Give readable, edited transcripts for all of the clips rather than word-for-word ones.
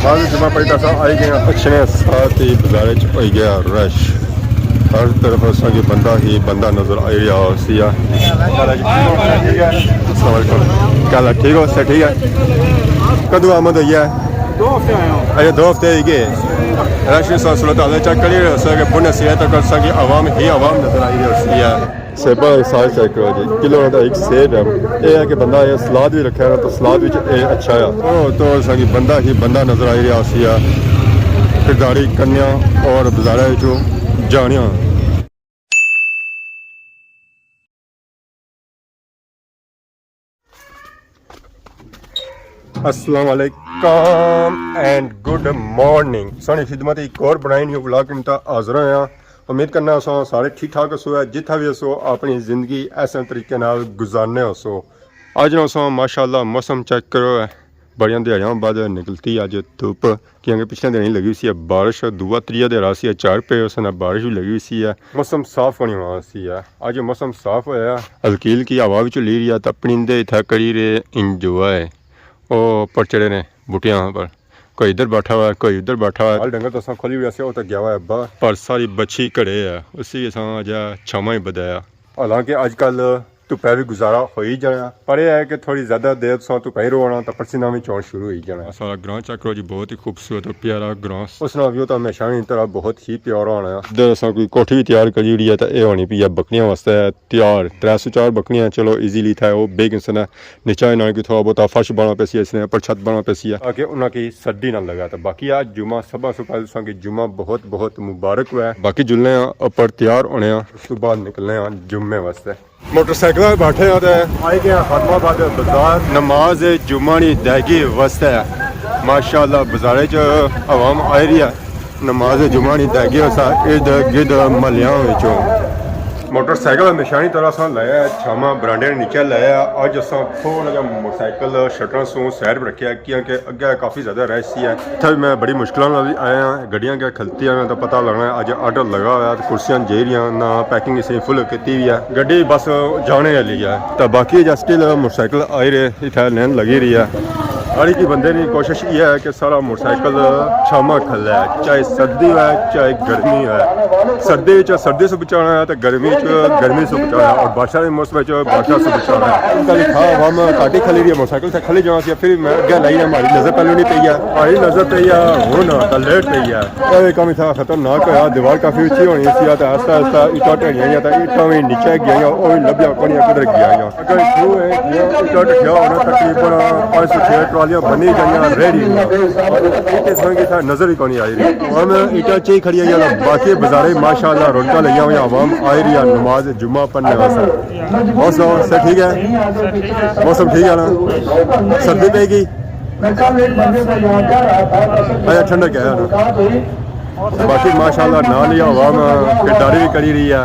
बाद जुमा पढ़ी अस आई गए अच्छे साथ ही बाजारे च हो गया रश हर तरफ असा कि बंदा ही बंदा नजर आ रहा सी क्या ठीक हो सर ठीक है कदों आमद हुई है 2 हफ्ते आया हूँ। अच्छा 2 हफ्ते ही गए रश सूरत हाल चेक करिए पुण्य सी तक कि आवाम ही आवाम नजर आई रही है सेबा साल चेक करो जी किलो का एक सेब है ये है कि बंदा ये सलाद भी रखा है तो सलाद भी अच्छा है तो कि बंदा ही बंदा नजर आई रहा सी खरीदारी करने और बाजारा चो जाने अस्सलाम वालेकुम एंड गुड मॉर्निंग सोनी खिदमत एक और बनाई न्यू ब्लॉग में हाजिर होया उम्मीद करना सो सारे ठीक ठाक सो है जिथा भी सो अपनी ज़िंदगी ऐसे तरीके नाल गुजारने हो सो अज ना सो माशाल्लाह मौसम चेक करो है बड़िया दिहाड़ियों बाद निकलती अज धुप क्योंकि पिछले दिन लगी हुई सी बारिश दूआ त्रीया दिहाड़ा सी 4 पे उस बारिश भी लगी हुई सी है मौसम साफ होने वाला सी है अज मौसम साफ होया हल्की की हवा भी ली रही है तो अपनी इतना करी रहे इंजॉय ओ पर चढ़े ने बूटियां पर कोई इधर बैठा हुआ है कोई उधर बैठा हुआ है डंगर तो असा खोली हुई वो तो गया हुआ है पर सारी बच्छी घड़े है उसी असा अज छावा ही बधाया हालांकि अजकल धुप्पै भी गुजारा हो ही जाना पर यह है कि थोड़ी ज़्यादा देर तो धुप्पै रोना तो पसीना भी चौन शुरू हो ही जाना सारा ग्रां चेक करो जी बहुत ही खूबसूरत और प्यारा ग्रां उस व्यू तो हमेशा ही तरह बहुत ही प्यारा होना इधर असा कोई कोठी भी तैयार करी है तो यह होनी पी है बकरियां वास्ते तैयार 304 बकरियां चलो ईजीली था वो बेग इसने नीचा ना कि थोड़ा बहुत फर्श बना पे इसने ऊपर छत बना पे ताकि उनकी सर्दी ना लगा तो बाकी आज जुमा सब से पहले कि जुमा बहुत बहुत मुबारक हुआ है बाकी जुलने ऊपर तैयार होने उस बाद निकलने जुम्मे वास्ते मोटरसाइकिल बैठे आई गए खादमाबाद बाजार नमाज जुम्मानी दहगी वास्ते माशाल्लाह बाजारे च आवाम आई रही है नमाज जुम्मानी दहगी इर्द गिर्द महलियां मोटरसाइकिल हमेशा तरह अस लाया छावा बरांडे नीचे लाया अज अस थोड़ा जहा मोटरसाइकिल शटर सो सैर पर रखे क्योंकि अगे काफ़ी ज़्यादा रश सी है इतना मैं बड़ी मुश्किल भी आया गड्डियां क्या खलती हैं तो पता लगना अज ऑर्डर लगा हुआ तो कुर्सियां जे रही ना पैकिंग इसे फुल की हुई है गड्डी बस जाने वाली है तो बाकी स्टिल मोटरसाइकिल आई रहे इतना लैन लगी रही है हर एक बंदे की कोशिश ये है कि सारा मोटरसाइकिल छामा खला है चाहे सर्दी है चाहे गर्मी है सर्दी से बचाना है तो गर्मी गर्मी से बचाना है और बादशाह के मौसम बादशाह से बचाना है कल खा हम काटी खली रही है मोटरसाइकिल से खली जाना फिर मैं अगर लाई हमारी नज़र पहले नहीं पी है हमारी नज़र पी है हूँ ना लेट पी है ये काम इतना खतरनाक होया दीवार काफ़ी उची होनी सी तो आस्ता आस्ता इटा ढड़िया तो इटा भी नीचे गई वो भी लभ्या कोनिया किधर गया अगर थ्रू है इटा ढिया होना तकरीबन 5 से 6 ट्रालियां बनी गई रेडी नजर ही कौन आई रही हम इटा ची खड़ी है बाकी बाजारे माशाल्लाह रौनक लगी हुई आवाम आई रही है नमाज जुम्मा पढ़ने वास्ते मौसम से ठीक है मौसम ठीक है ना सर्दी पेगी अच्छा ठंडक है ना बाकी माशाल्लाह ना लिया आवाम खरीदारी भी करी रही है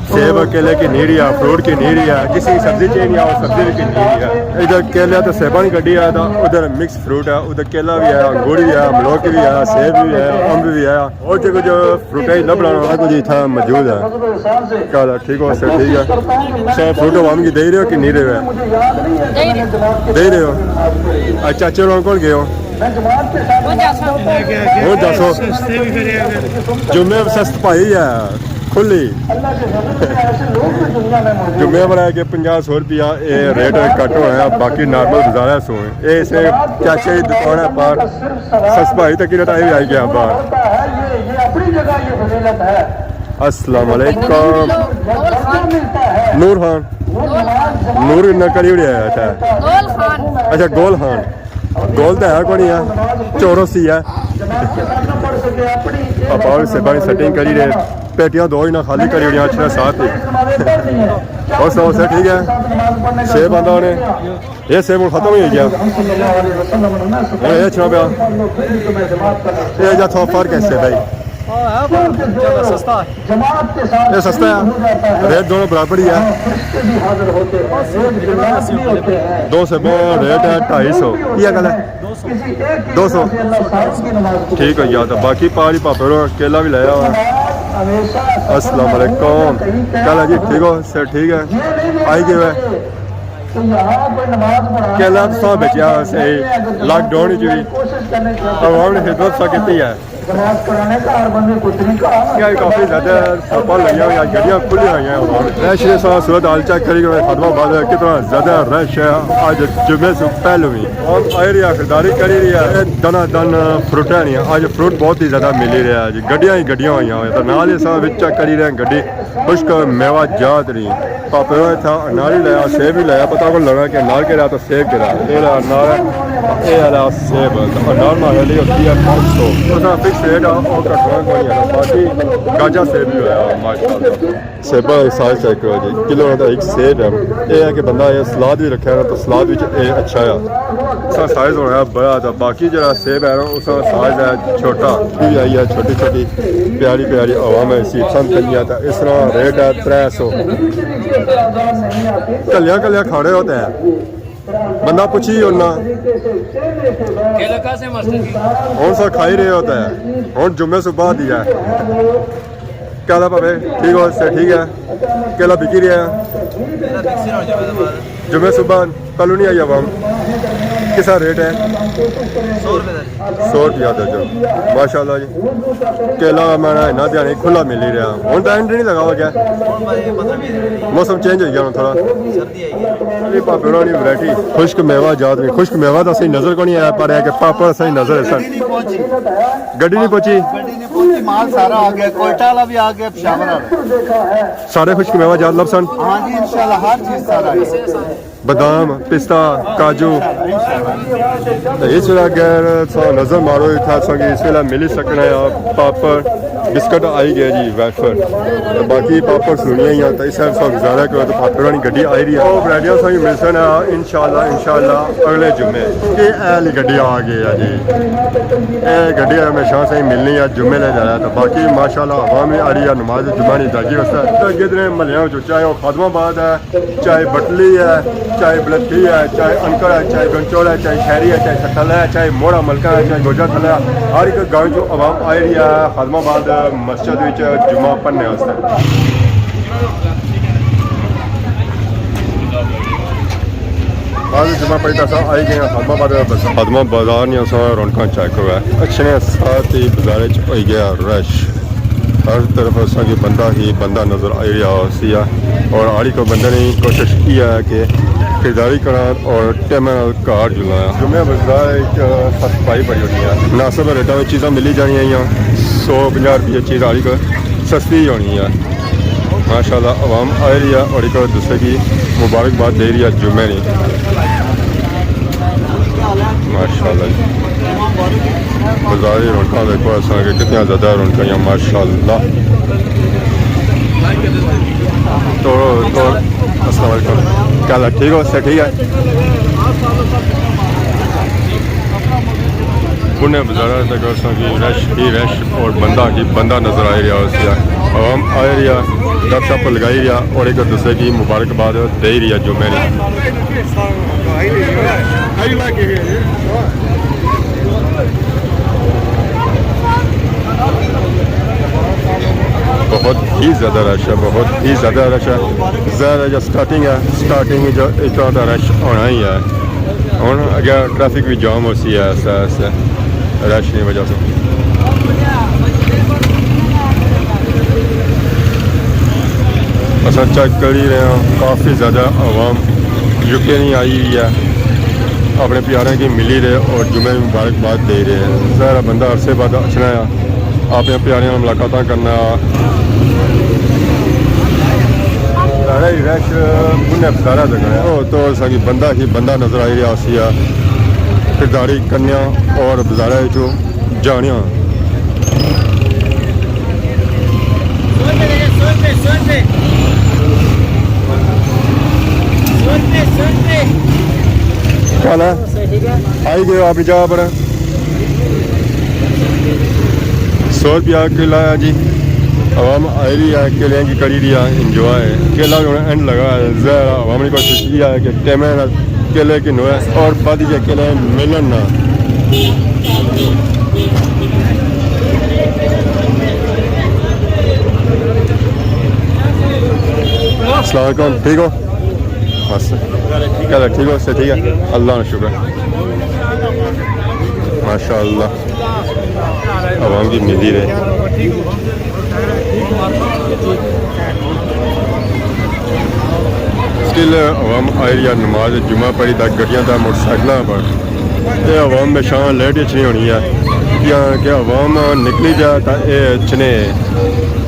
सेब केले की नीरी है फ्रूट की नीरी है किसी सब्जी चाहिए नहीं है सब्जी की नीरी है इधर केले तो सेबा नहीं कटी है तो उधर मिक्स फ्रूट है उधर केला भी है अंगूर भी है अमलोक भी है सेब भी है अम्ब भी है और जो कुछ फ्रूट है न बनाना कुछ इतना मौजूद है क्या ठीक हो सर ठीक है सर फ्रूट आवाम की दे रहे हो कि नहीं रहे हो दे रहे हो अच्छा चलो कौन गए हो वो दसो जुम्मे सस्त भाई है खुली जुम्मे पर है कि 50-100 रुपया ये रेट घट होना है बाकी नॉर्मल गुजारा सो ये इसे चाचे की दुकान है बाहर सस्त भाई तक भी आई गया बाहर अस्सलाम वालेकुम नूर खान नूर नकली उड़े आया अच्छा गोल खान गोल तो है कौन है चौरसी है पापा सेबा सेटिंग करी रहे पेटियां दो ही ना खाली करी हुई अच्छे साथ ही और सब से ठीक है सेब आंदा उन्हें ये सेब खत्म हो गया ये अच्छा पाया ये जा थोड़ा फर्क है भाई ये सस्ता है रेट दोनों बराबर ही है 2 से रेट है 250 क्या गल है 200 ठीक है यार तो बाकी पहाड़ी पापड़ केला भी लाया हुआ अस्सलाम वालेकुम क्या जी ठीक हो सर ठीक है आई गए केला तो बचा से लॉकडाउन भी आवाम ने खिदमत सा की है काफ़ी ज़्यादा सफल हुई हुई गड्डियाँ खुली हुई हैं रश के साथ सूरत हाल चेक करी खदमाबाद कितना ज़्यादा रश है आज जुमे से पहले हुई और आई रही है खरीदारी करी रही है दना दन फ्रूटा नहीं है आज फ्रूट बहुत ही ज़्यादा मिली रहा है गड्डियाँ ही गड्डियाँ हुई हैं तो नाल ही साथ चेक करी रहे हैं गड्डी खुश्क मेवा जात रही पापे था अनार ही लाया सेब भी लाया पता को लगा कि अनार के रहा तो सेब के रहा अनार ये वाला सेब अनार मारे लिए होती है 500 फिक्स रेट और कटवा कोई है बाकी गाजा सेब भी है माशाल्लाह सेब साइज चेक करो जी किलो का एक सेब है ये है कि बंदा ये सलाद भी रखा है तो सलाद भी अच्छा है उसका साइज होना है बड़ा था बाकी जो सेब है ना उसका साइज है छोटा भी आई है छोटी छोटी प्यारी प्यारी आवाम है इसी पसंद करिए था इस तरह रेट है 300 कलिया कलिया खाड़े होते हैं बंदा पूछी होना कौन सा खाई रहे होता है और जुम्मे सुबह दिया है केला पावे ठीक हो से ठीक है केला बिकी रहा है जुम्मे सुबह कल नहीं आई आवाम किसा रेट है 100 रुपया दर्जन माशाल्लाह जी केला मैंने इन्ना ध्यान खुला मिल ही रहा हूँ तो एंड नहीं लगा हुआ क्या मौसम चेंज हो गया थोड़ा पापड़ वाली वैरायटी खुश्क मेवा जात नहीं खुश्क मेवा तो सही नजर को नहीं आया पर है कि पापड़ सही नजर है सर गड्डी नहीं पहुंची माल सारा आ गया कोयटा वाला भी आ गया पेशावर सारे खुश्क मेवा जात लब सन हाँ जी इंशाल्लाह हर चीज सारा बादाम पिस्ता काजू इस वेला अगर नजर मारो था इस वेला मिली सकना है पापड़ बिस्कुट आई गया जी वेफर तो बाकी पापड़ सुनिए ही तो इस सब गुजारा करो तो पापड़ वाली गड्डी आई रही है वो वैरायटियां सही मिल सकना इंशाल्लाह अगले जुम्मे ये ऐली गड्डी आ गई है जी ये गड्डी हमेशा सही मिलनी है जुम्मे ले जाया तो बाकी माशाल्लाह आवाम आ रही है नमाज जुम्मा नहीं दागी वस्ता तो जितने महलिया चाहे वो खादमाबाद है चाहे बटली है चाहे बलथी है चाहे अनकर है चाहे गंचौड़ है चाहे खैरी है चाहे सठल है चाहे मोड़ा मलका है चाहे गोजा थल है हर एक गाँव जो आवाम आई रही है खादमाबाद मस्जिद जुम्मा पढ़ने वास्ते आज जुम्मा पढ़ी तो आई गए खादमा बाजार ने रौनक चेक हुआ अच्छे ने साथ ही बाजार हो गया रश हर तरफ असांखे बंदा ही बंदा नज़र आई रहा और आड़ी को बंदे ने कोशिश की है कि खरीदारी करा और टाइम घर जुलाया जुम्मे बाजार सफाई बड़ी होनी है मुनासिब रेटा में चीज़ा मिली जानी 100-50 रुपये चीज़ आड़ी को सस्ती होनी है माशाल्लाह आवाम आ रही है और एक दूसरे की मुबारकबाद दे रही है जुम्मे ने माशाल्लाह बाजारी रौनक देखो असा कितनी ज़्यादा रौनक माशाल्लाह तो अस्सलाम वालेकुम क्या ठीक हो से ठीक है पुणे बाजार तक की रश ही रश और बंदा ही बंदा नजर आ रहा है आवाम आ रही है गपशप लगाई रहा और एक दूसरे की मुबारकबाद दे रही है जुम्मे ने बहुत ही ज़्यादा रश है बहुत ही ज़्यादा रश है ज़्यादा जो स्टार्टिंग जो इतना रश होना ही है और अगर ट्रैफिक भी जाम होती है ऐसा रश की वजह से असा चेक कर ही रहे हैं काफ़ी ज़्यादा आवाम रुके नहीं आई हुई है अपने प्यारे की मिली रहे और जुम्मे मुबारकबाद दे रहे हैं ज़रा बंदा अरसे बाद अचना है अपने प्यारे मुलाकात करना रश पुण्य सारा जगह है तो सही बंदा ही बंदा नजर आई रहा सी खरीदारी करने और बाजारा जो जाने क्या ना आई गए आप जगह पर 100 रुपया किला है जी आवाम आई रही है केले की करी रही है इंजॉय केला एंड लगा है ज़रा आवाम ने कोशिश किया है कि टेमे केले की नो और बाद केले मिलन ना अस्सलाम वालेकुम ठीक हो बस क्या ठीक हो से ठीक है अल्लाह का शुक्र माशाअल्लाह आवाम की मिली रहे स्टिल आवाम आई रही नमाज जुमा पढ़ी तक गड्डियां का मोटरसाइकिल पर ये आवाम में शाम लेट नहीं होनी है या कि आवाम निकली जाए तो ये चने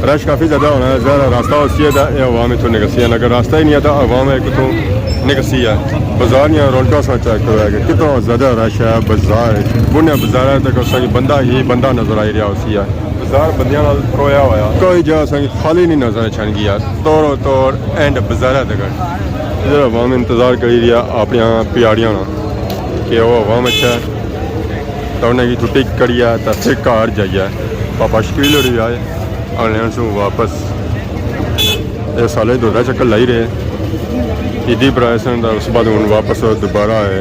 रश काफ़ी ज़्यादा होना है ज़्यादा रास्ता उसी है तो ये आवाम इतों निकसी है अगर रास्ता ही नहीं है तो आवाम एक इतों निकसी है बाजार या रौनका सा चेक करो है कि कितना ज़्यादा रश है बाजार बुने बाजार तक असा बंदा ही बंदा नज़र आई रहा उसी है बाजार बंदियां नाल रोया होया कोई जगह असा खाली नहीं नज़र छन गया तोड़ो तोड़ एंड बाजार तक इधर आवाम इंतज़ार करी रहा अपनी प्यारियां कि वो आवाम अच्छा तो उन्हें की छुट्टी करी है तो फिर घर जाइए पापा शकील होरी आए अगले सू वापस ये साले दो चक्कर लाई रहे ईदी भराए सन उस बाद हूँ वापस दोबारा आए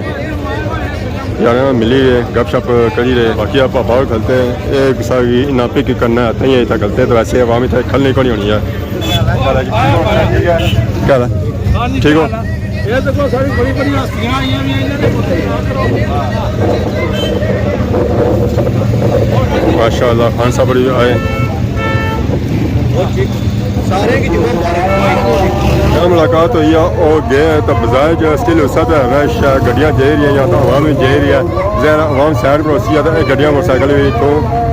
यार मिली रहे गप शप करी रहे बाकी आप पापा खलते एक सारी इन्ना पिक करना है ही इतना खलते तो वैसे आवाम इतना खलनी कौन होनी है क्या ठीक हो माशाअल्लाह खान साहब बड़ी आए मुलाकात हुई है और गए तो बाजार जो स्टिल उस रश है गड्डियाँ जा रही या तो आवाम जा रही है जहर आवाम साइड पर उसी है तो गड्डियाँ मोटरसाइकिल भी तो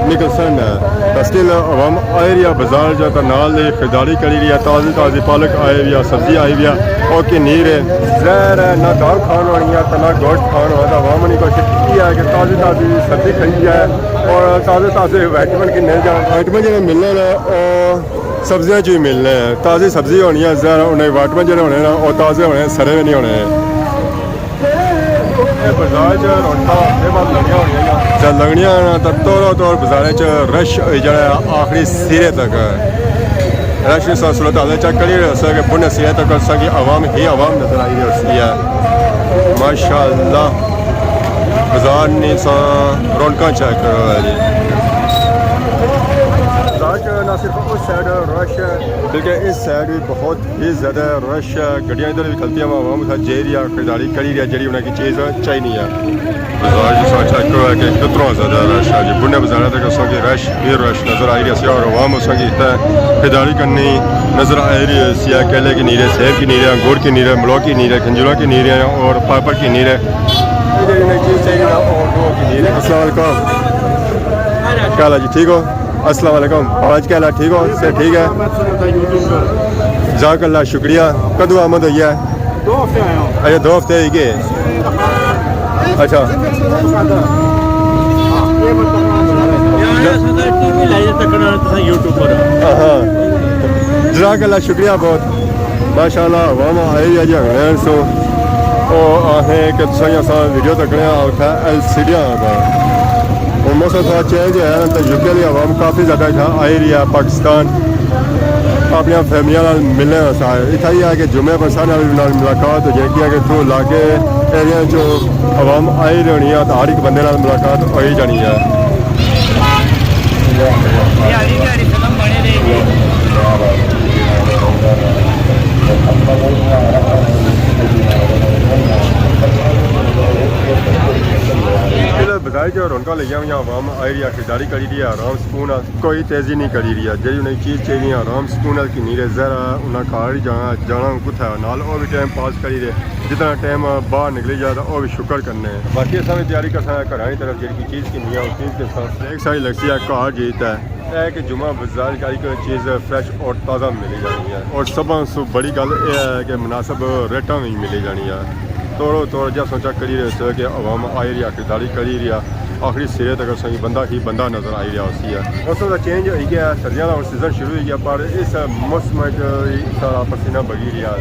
निकल सन है तो स्टिल आवाम आई रही है बाजार जो तो नाल खरीदारी करी रही है ताज़ी ताज़ी पालक आई हुई है सब्जी आई हुई है और कि नीर है जहर है ना दाल खान होनी है तो ना गोश्त खान हो तो आवाम ने कोशिश की है कि ताज़ी ताज़ी सब्जी खरीदी है और ताज़े ताज़े वाइटमिन की मिल जाए वाइटमिन जो मिलने और सब्जियां च भी मिलने हैं ताज़ी सब्जी होनी है जरा उन्हें वाटमें जो होने ना और ताज़े होने सरे भी नहीं होने बाजार च रौनका जब लगनियां ना तो तौर तौर बाजार च रश जरा आखिरी सिरे तक रश सूरत हाल चेक करी कि पुण्य सिरे तक की आवाम ही आवाम नजर आई रही है माशाअल्लाह बाजार ने रौनका चेक करो है जी ना सिर्फ उस साइड रश है बल्कि इस साइड भी बहुत ही ज़्यादा रश है गड्डियाँ इधर भी खलती हैं आवाम जे रही है खरीदारी करी रही है जी उन्हें की चीज़ चाहिए है बाजार जो चेक करो है कि कितना ज़्यादा रश है जी बुने बाजार तक उसों की रश भी रश नज़र आई रही है और आवाम उसों की खरीदारी करनी नज़र आ रही है सिया केले की नीरे सेब की नीरे अंगूर की नीरे मलो की नीरे खंजूरों की नीरे और पापड़ की नीरे चीज़ चाहिए और दो की नीरे अस्सलाम वालेकुम क्या हाल है जी ठीक हो अस्सलाम वालेकुम आज क्या हाल है ठीक हो से ठीक है जज़ाकल्लाह शुक्रिया कदों आमद हुई है 2 हफ्ते आया हूँ अच्छा 2 हफ्ते ही गए अच्छा हाँ जज़ाकल्लाह शुक्रिया बहुत माशाअल्लाह वाम आई है जी सो असें कि वीडियो तकने उत्थै LCD और मौसम थोड़ा चेंज है तो यूके की आवाम काफ़ी ज़्यादा आई रही है पाकिस्तान अपनी फैमिलियां मिलने इतना ही है कि जुमे पर सारे मुलाकात हो जाएगी कि तू लागे एरिया जो आवाम आई रही होनी है तो हर एक बंदे मुलाकात हो ही जानी है बाजार जो रौनक लगी हुई आवाम आई रही है खरीदारी करी रही है आराम सुकून कोई तेज़ी नहीं करी रही है जी उन्हें चीज़ चाहिए आराम सुकून की नहीं रहे जरा उन्हें घर जाना कुछ नाल और भी टाइम पास करी रहे जितना टाइम बाहर निकली जाए तो और भी शुक्र करने बाकी असा भी तैयारी कर सकते घर की तरफ जी चीज़ की नहीं है उस चीज़ के साथ एक सारी लगती है घर जीत है कि जुमा बाजार का एक चीज़ फ्रैश और ताज़ा मिली जानी है और सब बड़ी गल यह है कि मुनासिब रेटा भी मिली जानी है तोड़ो तोड़ जब सोचा करी रहे कि आवाम आई रही है खरीदारी करी रही है आखिरी सिरे तक सही बंदा ही बंदा नज़र आई रहा उसी है मौसम का चेंज हो गया सर्दियों का सीजन शुरू हो गया पर इस मौसम सारा पसीना बगी रहा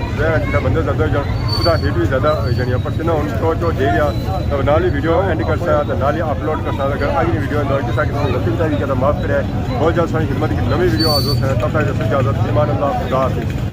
जो बंदे ज़्यादा जान उसका हीट भी ज़्यादा हो जानी है पसीना हम तो दे रहा तो नाल ही वीडियो एंड कर सकता तो नाल ही अपलोड कर सकता अगर अगली वीडियो किसी किसी गलती बताई क्या माफ़ करे बहुत जल्द सारी खिदमत की नवी वीडियो हाजिर है तब तक इजाज़त ईमान अल्लाह खुदा हाफिज़।